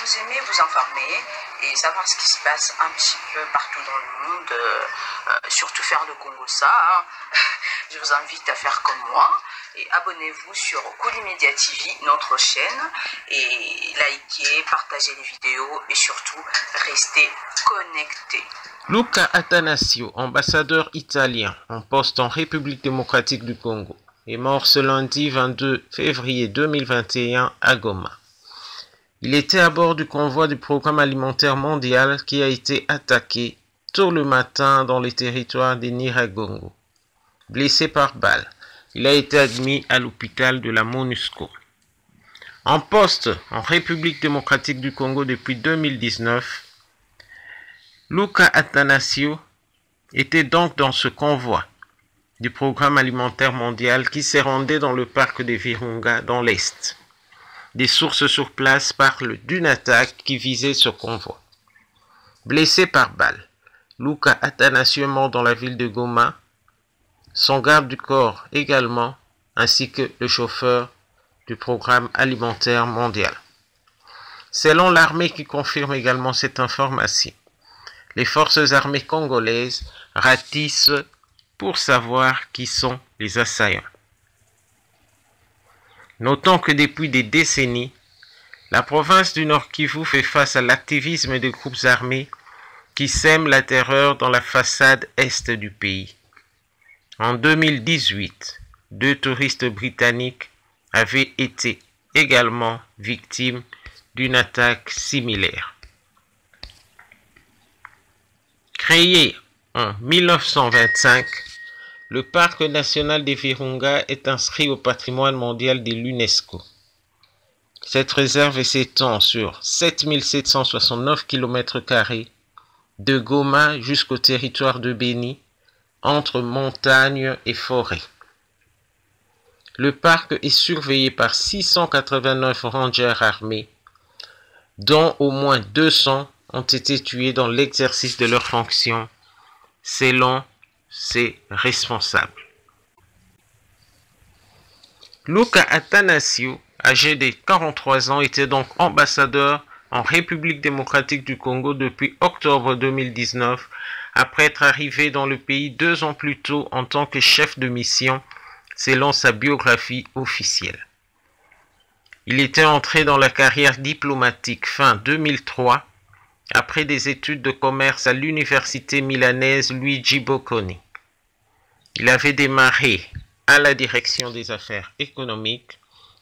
vous aimez vous informer et savoir ce qui se passe un petit peu partout dans le monde, surtout faire le Congo ça, hein, je vous invite à faire comme moi et abonnez-vous sur Koulimedia TV, notre chaîne, et likez, partagez les vidéos et surtout restez connectés. Luca Attanasio, ambassadeur italien en poste en République démocratique du Congo, est mort ce lundi 22 février 2021 à Goma. Il était à bord du convoi du Programme alimentaire mondial qui a été attaqué tôt le matin dans les territoires des Nyiragongo. Blessé par balle, il a été admis à l'hôpital de la MONUSCO. En poste en République démocratique du Congo depuis 2019, Luca Attanasio était donc dans ce convoi du Programme alimentaire mondial qui s'est rendu dans le parc de Virunga dans l'Est. Des sources sur place parlent d'une attaque qui visait ce convoi. Blessé par balle, Luca Attanasio est mort dans la ville de Goma, son garde du corps également, ainsi que le chauffeur du Programme alimentaire mondial. Selon l'armée qui confirme également cette information, les forces armées congolaises ratissent pour savoir qui sont les assaillants. Notons que depuis des décennies, la province du Nord Kivu fait face à l'activisme de groupes armés qui sèment la terreur dans la façade est du pays. En 2018, 2 touristes britanniques avaient été également victimes d'une attaque similaire. Créé en 1925, le parc national des Virunga est inscrit au patrimoine mondial de l'UNESCO. Cette réserve s'étend sur 7769 km² de Goma jusqu'au territoire de Beni, entre montagnes et forêts. Le parc est surveillé par 689 rangers armés, dont au moins 200 ont été tués dans l'exercice de leurs fonctions, selon ses responsables. Luca Attanasio, âgé de 43 ans, était donc ambassadeur en République démocratique du Congo depuis octobre 2019, après être arrivé dans le pays 2 ans plus tôt en tant que chef de mission, selon sa biographie officielle. Il était entré dans la carrière diplomatique fin 2003, après des études de commerce à l'université milanaise Luigi Bocconi. Il avait démarré à la direction des affaires économiques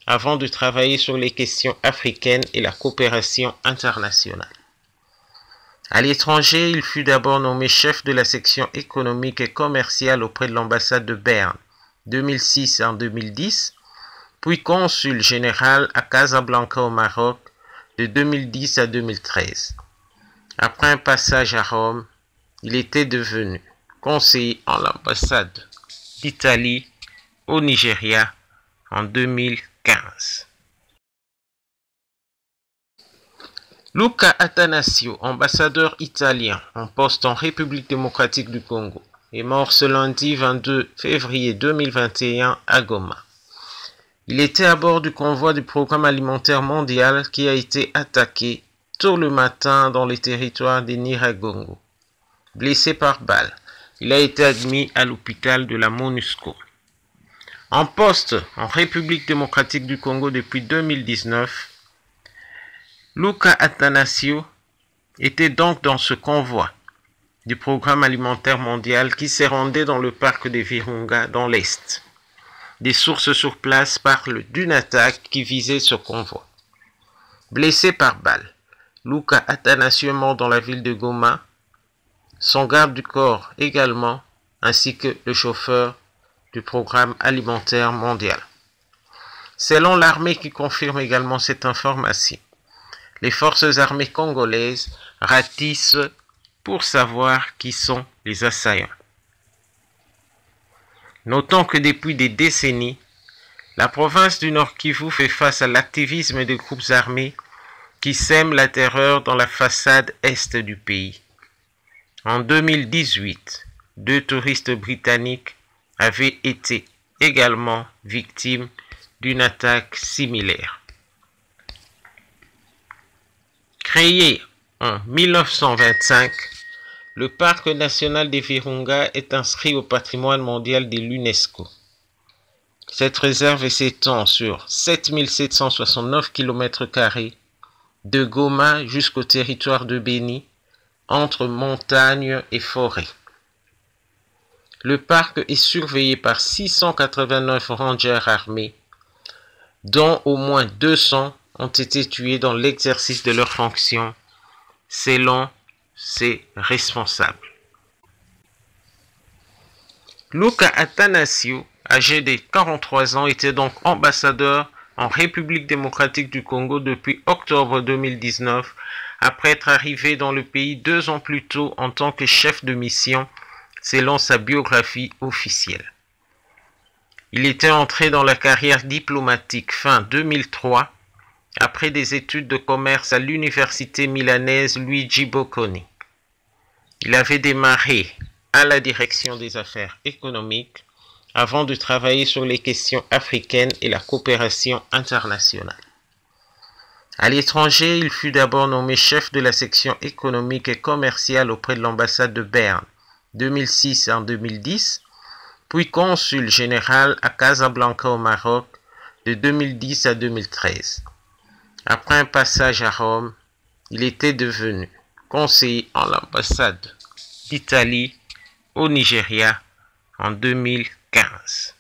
avant de travailler sur les questions africaines et la coopération internationale. À l'étranger, il fut d'abord nommé chef de la section économique et commerciale auprès de l'ambassade de Berne, 2006 en 2010, puis consul général à Casablanca au Maroc, de 2010 à 2013. Après un passage à Rome, il était devenu conseiller en l'ambassade d'Italie au Nigeria en 2015. Luca Attanasio, ambassadeur italien en poste en République démocratique du Congo, est mort ce lundi 22 février 2021 à Goma. Il était à bord du convoi du Programme alimentaire mondial qui a été attaqué tôt le matin dans les territoires des Nyiragongo. Blessé par balle, il a été admis à l'hôpital de la MONUSCO. En poste en République démocratique du Congo depuis 2019, Luca Attanasio était donc dans ce convoi du Programme alimentaire mondial qui s'est rendu dans le parc de Virunga dans l'Est. Des sources sur place parlent d'une attaque qui visait ce convoi. Blessé par balle, Luca Attanasio est mort dans la ville de Goma, son garde du corps également, ainsi que le chauffeur du Programme alimentaire mondial. Selon l'armée qui confirme également cette information, les forces armées congolaises ratissent pour savoir qui sont les assaillants. Notons que depuis des décennies, la province du Nord Kivu fait face à l'activisme de groupes armés qui sèment la terreur dans la façade est du pays. En 2018, 2 touristes britanniques avaient été également victimes d'une attaque similaire. Créé en 1925, le parc national des Virunga est inscrit au patrimoine mondial de l'UNESCO. Cette réserve s'étend sur 7769 km² de Goma jusqu'au territoire de Beni, entre montagnes et forêts. Le parc est surveillé par 689 rangers armés, dont au moins 200 ont été tués dans l'exercice de leurs fonctions, selon ses responsables. Luka Attanasio, âgé de 43 ans, était donc ambassadeur en République démocratique du Congo depuis octobre 2019, après être arrivé dans le pays 2 ans plus tôt en tant que chef de mission, selon sa biographie officielle. Il était entré dans la carrière diplomatique fin 2003, après des études de commerce à l'université milanaise Luigi Bocconi. Il avait démarré à la direction des affaires économiques avant de travailler sur les questions africaines et la coopération internationale. À l'étranger, il fut d'abord nommé chef de la section économique et commerciale auprès de l'ambassade de Berne, 2006 en 2010, puis consul général à Casablanca au Maroc, de 2010 à 2013. Après un passage à Rome, il était devenu conseiller en l'ambassade d'Italie au Nigeria en 2015.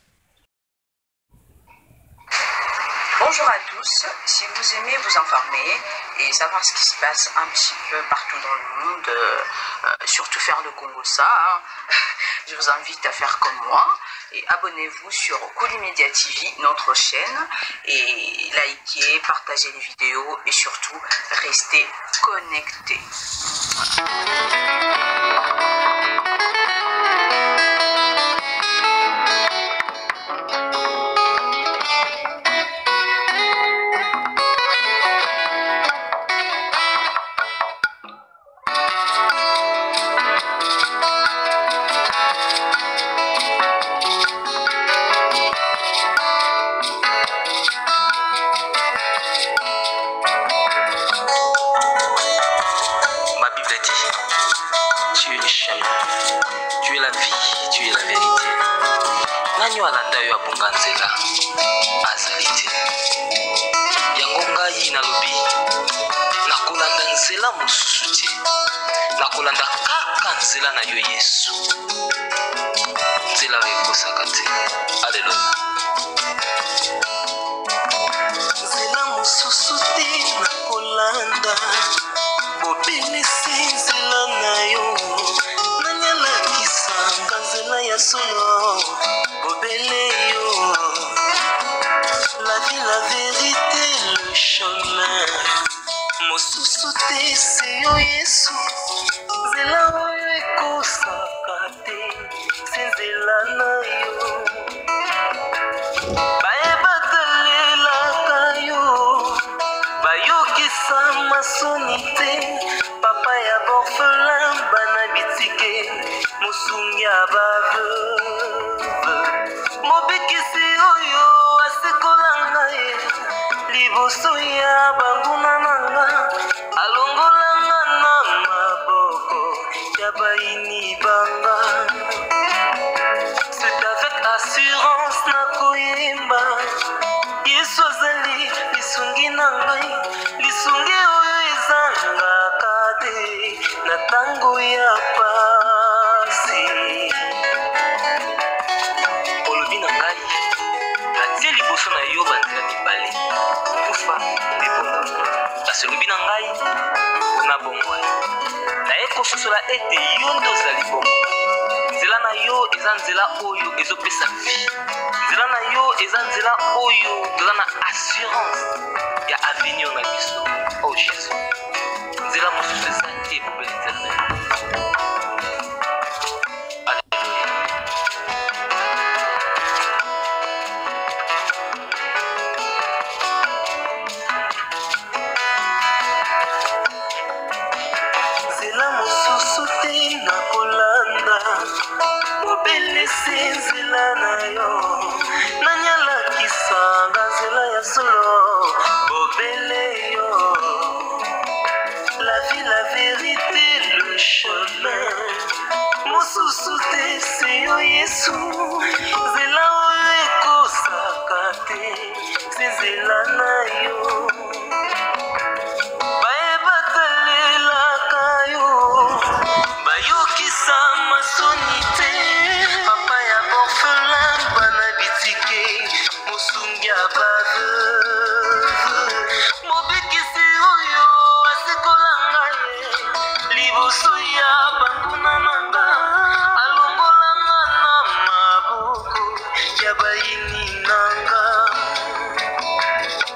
Bonjour à tous, si vous aimez vous informer et savoir ce qui se passe un petit peu partout dans le monde, surtout faire le Congo ça, je vous invite à faire comme moi et abonnez-vous sur Koulimedia TV, notre chaîne, et likez, partagez les vidéos et surtout restez connectés. Tu es la vie, tu es la vérité. Nani alanda yo abunga nzela azali te. Yango ngai nalobi nakolanda nzela mosusu te. Nakolanda kaka nzela na yo Yesu. Nzela oyo ekosaka te. Alleluya. Nzela mosusu te nakolanda. Bobelisi nzela na yo. Nzela ya solo obele yo. La vie, la vérité, le chemin mosusu te se yo Yesu. Nzela oyo ekosaka te se nzela na yo. Bayebatalelaka yo bayokisa masoni te. Papa ya borphelin bana bitike mosungi abaveuve mobikisi oyo asikola ngai liboso ya banguna nanga alongolanga na maboko ya baini banga. C'est avec assurance nakoyemba Yesu azali lisungi na ngai, lisungi oyo ezangaka te na tango ya pasi. Olobi na ngai natie liboso na yo banzela mibale kufa mpe bongo. Kasi olobi na ngai mpona bomoi naye kososola ete yo nde ozali bongo. Nzela na yo eza nzela oyo ezopesa vie. Nzela na yo eza nzela oyo toza na assurance ya avenir na biso. Oh Jésus, nzela mosusu eza te pour l'éternel. Alléluia. Nzela mosusu te nakolanda. Obelisi nzela na yo. Nani alakisanga nzela ya solo obele yo. baini nanga.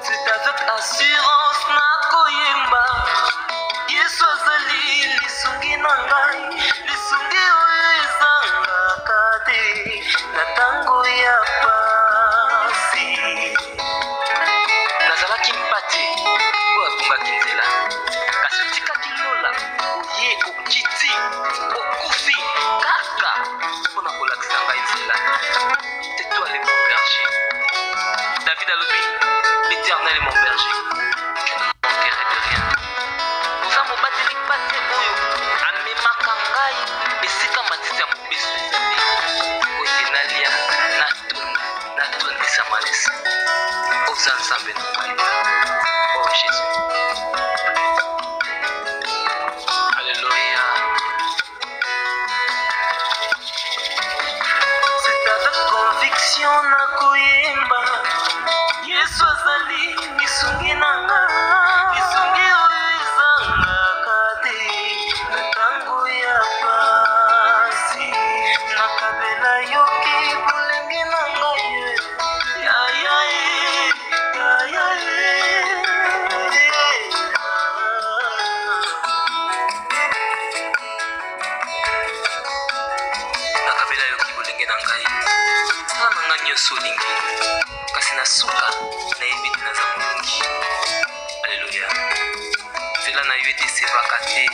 C'est avec assurance na koyemba. Yesu azali lisungi na ngai, lisungi oyo ezangaka te na ntango ya pasi. Nazalaki mpate oyo atungaki nzela, kasi otikaki lola oye okiti okufi kaka mpona kolakisa ngai nzela. Tais-toi les mon berger. David alobi, l'Éternel est mon berger, je ne manquerai de rien. Oza mobateli pate oyo amemaka ngai esika matiti ya mobeso ezali oye nalia natondisa malesi. Oza nzambe na ngai, oh Jésus. Alléluia. C'est avec conviction na koyemba Yesu azali lisungi na nga, lisungi oyo ezangaka te na ntango ya pasi. Nakabela yoki bolenge na ngai nakabela yoki bolenge na ngai sala na ngai nyonso olingi, kasi na suka nayebi te naza molongi. Alleluya. Nzela na yo etesevaka te